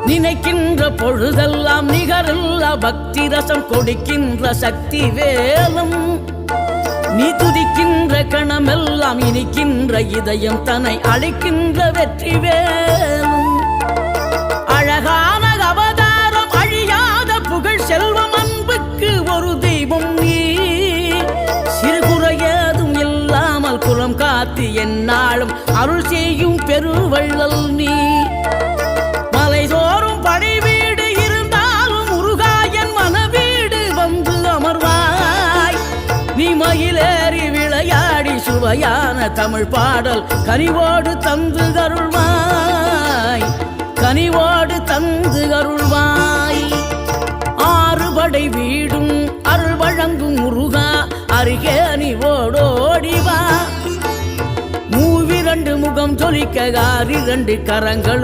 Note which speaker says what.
Speaker 1: நினைக்கின்ற பொழுதெல்லாம் நிகரில்ல பக்தி ரசம் கொடுக்கின்ற சக்தி வேலும் நீ துதிக்கின்ற கணமெல்லாம் இனிக்கின்ற இதயம் தன்னை அழைக்கின்ற வெற்றி வேலும் அழகான அவதாரம் அழியாத புகழ் செல்வம் அன்புக்கு ஒரு தெய்வம் நீ சிறுகுறையதும் இல்லாமல் குலம் காத்து எந்நாளும் அருள் செய்யும் பெருவள்ளல் நீ மலைதோறும் படை வீடு இருந்தாலும் முருகாயன் மனவீடு வந்து அமர்வாய் நீ மயிலேறி விளையாடி சுவையான தமிழ் பாடல் கனிவோடு தந்து அருள்வாய் கனிவோடு தந்து அருள்வாய் ஆறுபடை வீடும் அருள் வழங்கும் முருகா அருகே நீ ஓடோடிவா மூவிரண்டு முகம் ஜொலிக்க 6 கரங்கள்